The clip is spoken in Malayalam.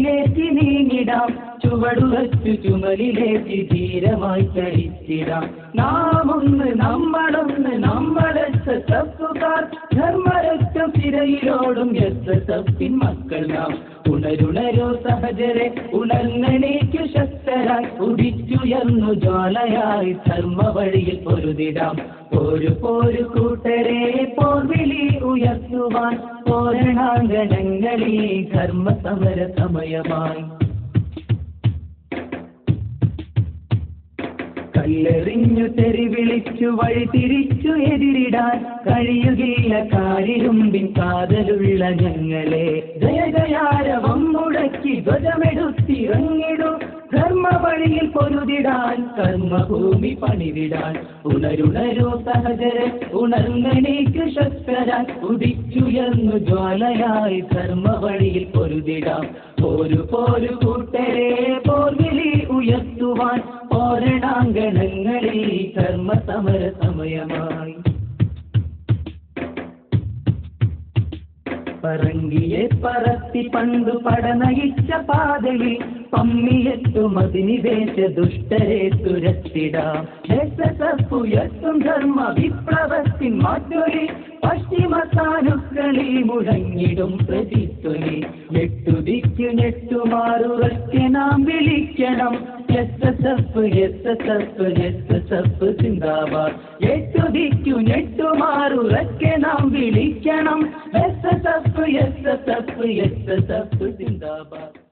ചുമലിലേറ്റി നീങ്ങിടാം, ചുവടുവച്ചു ചുമലിലേറ്റി ധീരമായി ചരിച്ചിടാം. നാം ഒന്ന് നമ്മളൊന്ന് നമ്മളെസ്എസ്എഫുകാർ, ധർമ്മരക്തം തിരയിലോടും എസ്എസ്എഫിൻ മക്കൾ നാം. ഉണരുണരോ സഹചരെ ഉണർന്നെണീക്കു ശക്തരായി, ഉദിച്ചുയർന്നു ജ്വാലയായി ധർമ്മ വഴിയിൽ പൊരുതിടാം. പോരു കൂട്ടരെ പോർവിളി ഉയർത്തുവാൻ, പോരണാങ്കണങ്ങളിൽ ധർമ്മ സമര സമയമായി. കല്ലെറിഞ്ഞു തെറി വിളിച്ചു വഴി തിരിച്ചു എതിരിടാൻ, കഴിയുകയില്ല കാലിരുമ്പിൻ കാതലുള്ള ഞങ്ങളെ. ജയജയാരവം മുടക്കി ധ്വജമെടുത്തിറങ്ങിടും, ധർമ്മ വഴിയിൽ പൊരുതിടാൻ കർമ്മഭൂമി പണിതിടാൻ. ഉണരുണരോ സഹചരെ ഉണർന്നെണീക്കു ശക്തരായി, ഉദിച്ചുയർന്നു ജ്വാലയായി ധർമ്മ വഴിയിൽ പൊരുതിടാം. പോരു കൂട്ടരെ പോർവിളി ഉയർത്തുവാൻ, പോരണാങ്കണങ്ങളിൽ ധർമ്മ സമര സമയമായി. പറങ്കിയെ പറത്തി പണ്ടു പടനയിച്ച പാതയിൽ, പമ്മിയെത്തും അതിനിവേശ ദുഷ്ടരെ തുരത്തിടാം. എസ്എസ്എഫുയർത്തും ധർമ്മ വിപ്ലവത്തിൻ മാറ്റൊലി, പശ്ചിമ താലൂക്കളിൽ മുഴങ്ങിടും പ്രതിധ്വനി. ഞെട്ടുദിക്കു ഞെട്ടുമാറുറക്കെ നാം വിളിക്കണം, എസ്എസ്എഫ് എസ്എസ്എഫ് എസ്എസ്എഫ് സിന്ദാബാദ്. ഞെട്ടുദിക്കു ഞെട്ടുമാറുറക്കെ നാം വിളിക്കണം, എസ്എസ്എഫ് എസ്എസ്എഫ് എസ്എസ്എഫ് സിന്ദാബാദ്.